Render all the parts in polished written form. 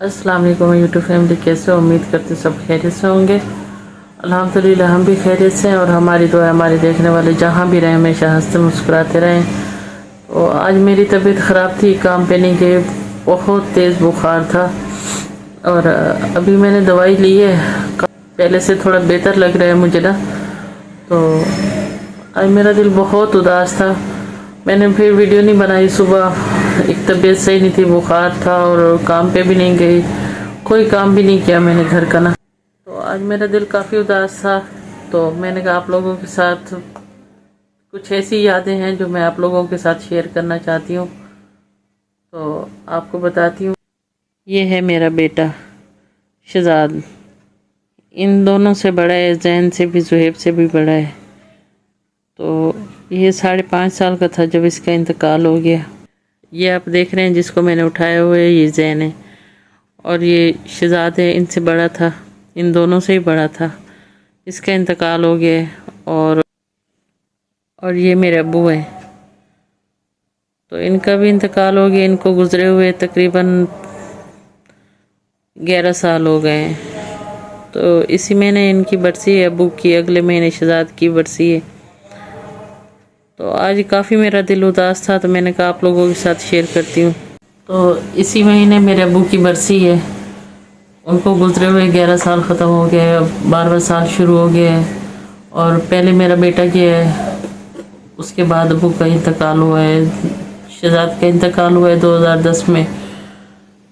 अस्सलाम वालेकुम YouTube family, कैसे हो? उम्मीद करते सब खैरियत से होंगे। अल्हम्दुलिल्लाह हम भी खैरियत से हैं और हमारी दुआ हमारे देखने वाले जहाँ भी रहें हमेशा हंसते मुस्कुराते रहें। तो आज मेरी तबीयत ख़राब थी, काम पे नहीं गए, बहुत तेज़ बुखार था और अभी मैंने दवाई ली है। पहले से थोड़ा बेहतर लग रहा है मुझे ना। तो आज मेरा दिल बहुत उदास था, मैंने फिर वीडियो नहीं बनाई। सुबह एक तबीयत सही नहीं थी, बुखार था और काम पे भी नहीं गई, कोई काम भी नहीं किया मैंने घर का ना। तो आज मेरा दिल काफ़ी उदास था, तो मैंने कहा आप लोगों के साथ कुछ ऐसी यादें हैं जो मैं आप लोगों के साथ शेयर करना चाहती हूँ, तो आपको बताती हूँ। ये है मेरा बेटा शहजाद, इन दोनों से बड़ा है, जैन से भी जुहेब से भी बड़ा है। तो ये 5.5 साल का था जब इसका इंतकाल हो गया। ये आप देख रहे हैं जिसको मैंने उठाया हुआ है, ये जैन है और ये शहजाद है, इनसे बड़ा था, इन दोनों से ही बड़ा था। इसका इंतकाल हो गया है। और ये मेरे अब्बू हैं, तो इनका भी इंतकाल हो गया। इनको गुजरे हुए तकरीबन 11 साल हो गए हैं। तो इसी महीने इनकी बरसी है अब्बू की, अगले महीने शहजाद की बरसी है। तो आज काफ़ी मेरा दिल उदास था, तो मैंने कहा आप लोगों के साथ शेयर करती हूँ। तो इसी महीने मेरे अब्बू की बरसी है, उनको गुजरे हुए 11 साल ख़त्म हो गए, अब 12वां साल शुरू हो गया है। और पहले मेरा बेटा गया है, उसके बाद अब्बू का इंतकाल हुआ है। शहजाद का इंतकाल हुआ है 2010 में।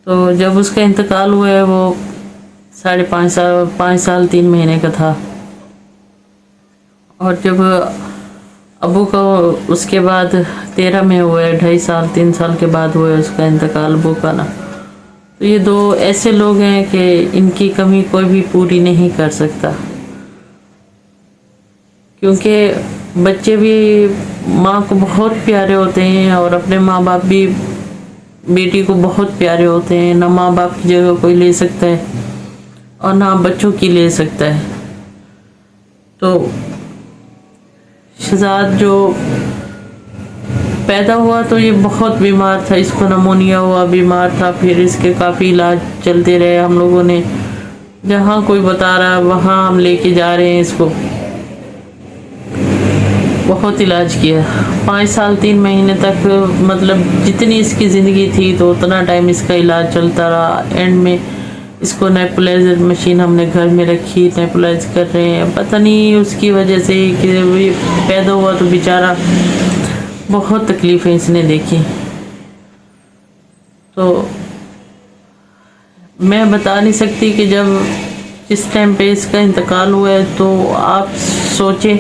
तो जब उसका इंतकाल हुआ है वो 5 साल 3 महीने का था। और जब अबू का उसके बाद 13 में हुआ है, 2.5 साल 3 साल के बाद हुआ है उसका इंतकाल अबू का ना। तो ये दो ऐसे लोग हैं कि इनकी कमी कोई भी पूरी नहीं कर सकता, क्योंकि बच्चे भी माँ को बहुत प्यारे होते हैं और अपने माँ बाप भी बेटी को बहुत प्यारे होते हैं। ना माँ बाप की जगह कोई ले सकता है और ना बच्चों की ले सकता है। तो शहजाद जो पैदा हुआ तो ये बहुत बीमार था, इसको नमोनिया हुआ, बीमार था। फिर इसके काफ़ी इलाज चलते रहे, हम लोगों ने जहाँ कोई बता रहा वहाँ हम लेके जा रहे हैं इसको। बहुत इलाज किया, 5 साल 3 महीने तक, मतलब जितनी इसकी ज़िंदगी थी तो उतना टाइम इसका इलाज चलता रहा। एंड में इसको नेबुलाइजर मशीन हमने घर में रखी, नेबुलाइज कर रहे हैं। पता नहीं उसकी वजह से कि पैदा हुआ तो बेचारा बहुत तकलीफ़ें इसने देखी। तो मैं बता नहीं सकती कि जब जिस टाइम पे इसका इंतकाल हुआ है तो आप सोचें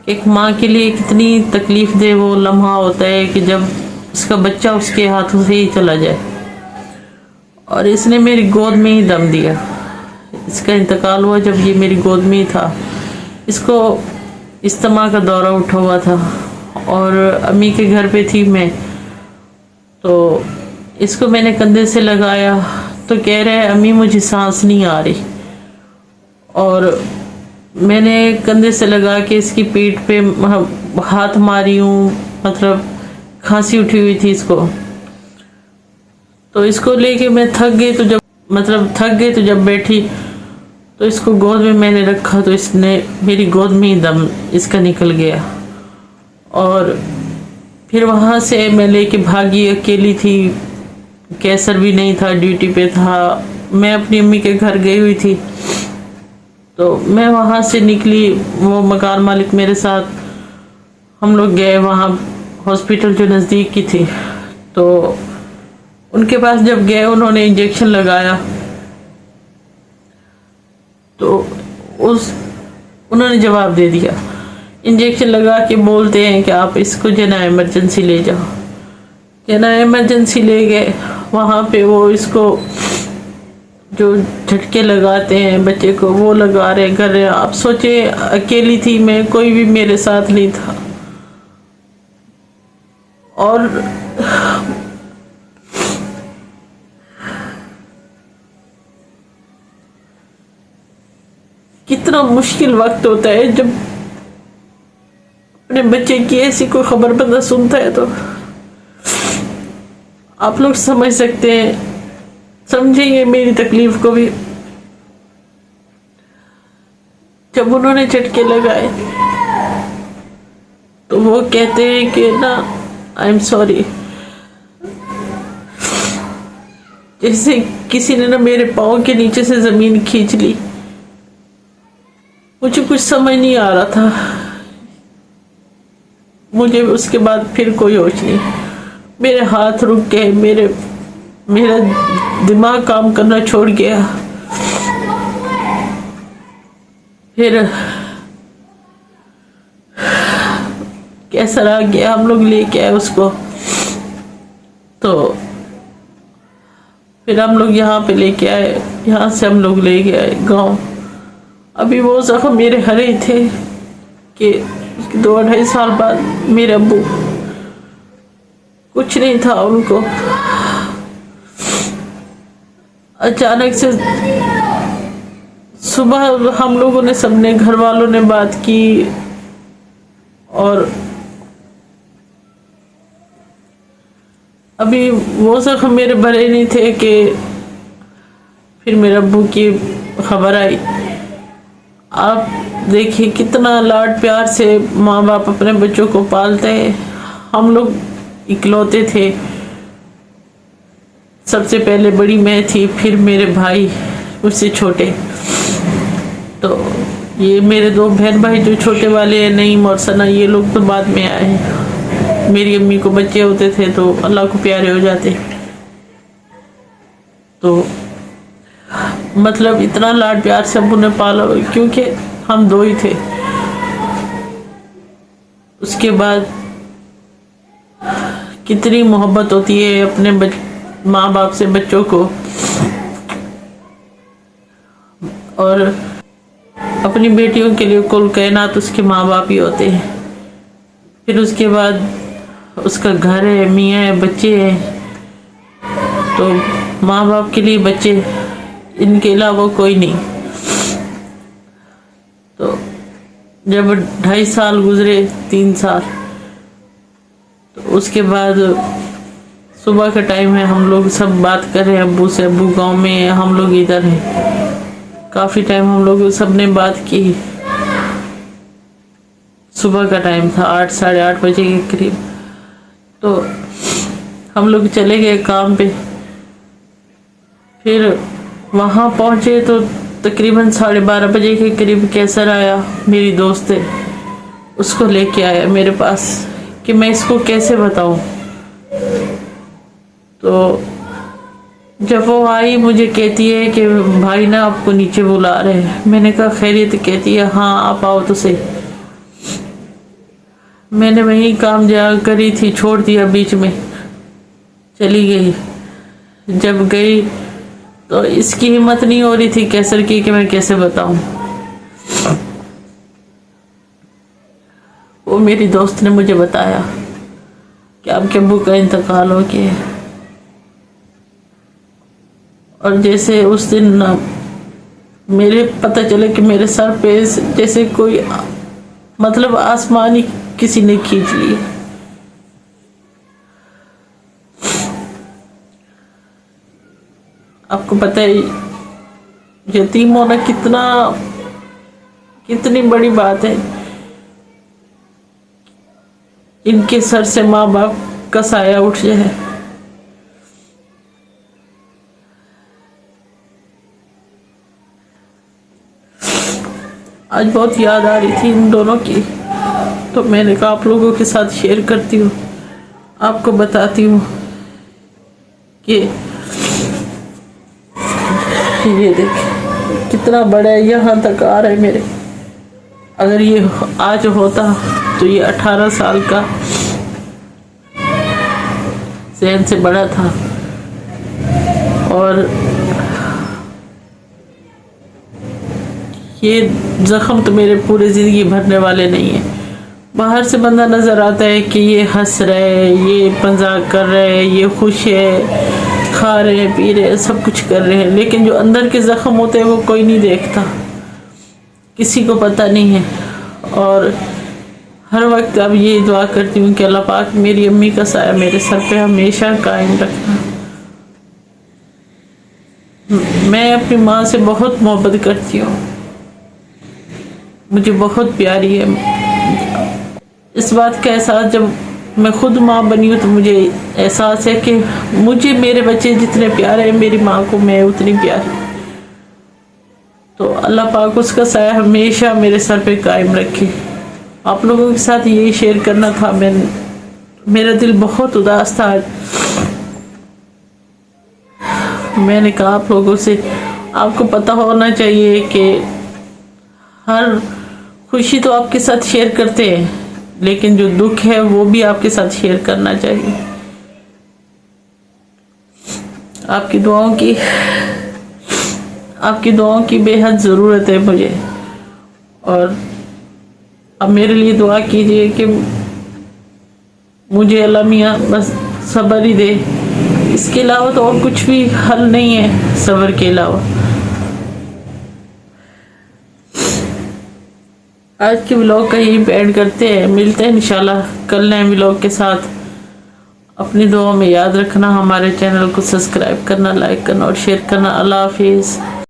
एक माँ के लिए कितनी तकलीफ़ दे वो लम्हा होता है कि जब उसका बच्चा उसके हाथों से ही चला जाए। और इसने मेरी गोद में ही दम दिया। इसका इंतकाल हुआ जब ये मेरी गोद में ही था। इसको इस्तेमा का दौरा उठा हुआ था और अम्मी के घर पे थी मैं, तो इसको मैंने कंधे से लगाया तो कह रहा है अम्मी मुझे सांस नहीं आ रही। और मैंने कंधे से लगा के इसकी पीठ पे हाथ मारी हूँ, मतलब खांसी उठी हुई थी इसको। तो इसको लेके मैं थक गई, तो जब बैठी तो इसको गोद में मैंने रखा तो इसने मेरी गोद में ही दम इसका निकल गया। और फिर वहाँ से मैं लेके भागी, अकेली थी, कैसर भी नहीं था, ड्यूटी पे था, मैं अपनी अम्मी के घर गई हुई थी। तो मैं वहाँ से निकली, वो मकान मालिक मेरे साथ, हम लोग गए वहाँ हॉस्पिटल जो नज़दीक की थी। तो उनके पास जब गए उन्होंने इंजेक्शन लगाया, तो उन्होंने जवाब दे दिया। इंजेक्शन लगा के बोलते हैं कि आप इसको जना इमरजेंसी ले जाओ। जना इमरजेंसी ले गए, वहाँ पे वो इसको जो झटके लगाते हैं बच्चे को वो लगा रहे, कर रहे। आप सोचे अकेली थी मैं, कोई भी मेरे साथ नहीं था। और कितना मुश्किल वक्त होता है जब अपने बच्चे की ऐसी कोई खबर बंदा सुनता है, तो आप लोग समझ सकते हैं समझेंगे मेरी तकलीफ को भी। जब उन्होंने झटके लगाए तो वो कहते हैं कि ना आई एम सॉरी, जैसे किसी ने ना मेरे पाँव के नीचे से जमीन खींच ली। मुझे कुछ समझ नहीं आ रहा था। मुझे उसके बाद फिर कोई होश नहीं, मेरे हाथ रुक गए, मेरा दिमाग काम करना छोड़ गया। फिर कैसा रह गया, हम लोग लेके आए उसको। तो फिर हम लोग यहाँ पे लेके आए, यहाँ से हम लोग ले गए गांव। अभी वो जख्म मेरे हरे थे कि 2-2.5 साल बाद मेरे अब्बू, कुछ नहीं था उनको, अचानक से सुबह हम लोगों ने, सबने, घर वालों ने बात की और अभी वो जख्म मेरे भरे नहीं थे कि फिर मेरे अब्बू की खबर आई। आप देखिए कितना लाड प्यार से माँ बाप अपने बच्चों को पालते हैं। हम लोग इकलौते थे, सबसे पहले बड़ी मैं थी, फिर मेरे भाई उससे छोटे। तो ये मेरे 2 बहन भाई जो छोटे वाले हैं, नईम और सना, ये लोग तो बाद में आए हैं। मेरी अम्मी को बच्चे होते थे तो अल्लाह को प्यारे हो जाते। तो मतलब इतना लाड प्यार से अब्बू ने पाला, क्योंकि हम 2 ही थे। उसके बाद कितनी मोहब्बत होती है अपने माँ बाप से बच्चों को, और अपनी बेटियों के लिए कुल कायनात उसके माँ बाप ही होते हैं। फिर उसके बाद उसका घर है, मियाँ है, बच्चे हैं। तो माँ बाप के लिए बच्चे, इनके अलावा कोई नहीं। तो जब 2.5 साल गुजरे, 3 साल, तो उसके बाद सुबह का टाइम है, हम लोग सब बात कर रहे हैं अब्बू से। अब्बू गांव में है, हम लोग इधर हैं। काफ़ी टाइम हम लोग सब ने बात की। सुबह का टाइम था, 8 साढ़े 8 बजे के करीब। तो हम लोग चले गए काम पे। फिर वहाँ पहुँचे तो तकरीबन 12:30 बजे के करीब कैसर आया, मेरी दोस्त है, उसको लेके आया मेरे पास कि मैं इसको कैसे बताऊँ। तो जब वो आई, मुझे कहती है कि भाई ना आपको नीचे बुला रहे हैं। मैंने कहा खैरियत? कहती है हाँ आप आओ तो सही। मैंने वही काम जहाँ करी थी छोड़ दिया, बीच में चली गई। जब गई तो इसकी हिम्मत नहीं हो रही थी कैसर की कि मैं कैसे बताऊं। वो मेरी दोस्त ने मुझे बताया कि आपके अब्बू का इंतकाल हो गया। और जैसे उस दिन ना मेरे पता चला कि मेरे सर पे जैसे कोई मतलब आसमान ही किसी ने खींच लिया। आपको पता है यतीम होना कितनी बड़ी बात है। इनके सर से माँ बाप का साया उठ जाए। आज बहुत याद आ रही थी इन दोनों की, तो मैंने कहा आप लोगों के साथ शेयर करती हूँ, आपको बताती हूँ कि ये देख कितना बड़ा है, यहाँ तक आ रहा है मेरे। अगर ये आज होता तो ये 18 साल का सहन से बड़ा था। और ये जख्म तो मेरे पूरे ज़िंदगी भरने वाले नहीं है। बाहर से बंदा नज़र आता है कि ये हंस रहे, ये मजाक कर रहे हैं, ये खुश है, खा रहे हैं, पी रहे हैं, सब कुछ कर रहे हैं, लेकिन जो अंदर के ज़ख्म होते हैं वो कोई नहीं देखता, किसी को पता नहीं है। और हर वक्त अब ये दुआ करती हूँ कि अल्लाह पाक मेरी अम्मी का साया मेरे सर पे हमेशा कायम रखना। मैं अपनी माँ से बहुत मोहब्बत करती हूँ, मुझे बहुत प्यारी है। इस बात का एहसास जब मैं खुद माँ बनी हूँ तो मुझे एहसास है कि मुझे मेरे बच्चे जितने प्यारे हैं, मेरी माँ को मैं उतनी प्यारी। तो अल्लाह पाक उसका साया हमेशा मेरे सर पे कायम रखे। आप लोगों के साथ यही शेयर करना था। मेरा दिल बहुत उदास था। मैंने कहा आप लोगों से, आपको पता होना चाहिए कि हर खुशी तो आपके साथ शेयर करते हैं, लेकिन जो दुख है वो भी आपके साथ शेयर करना चाहिए। आपकी दुआओं की बेहद ज़रूरत है मुझे। और अब मेरे लिए दुआ कीजिए कि मुझे अल्लाह मियाँ बस सब्र ही दे। इसके अलावा तो और कुछ भी हल नहीं है सब्र के अलावा। आज के व्लॉग का यही एंड करते हैं। मिलते हैं इंशाल्लाह कल नए व्लॉग के साथ। अपनी दुआ में याद रखना, हमारे चैनल को सब्सक्राइब करना, लाइक करना और शेयर करना। अल्लाह हाफिज़।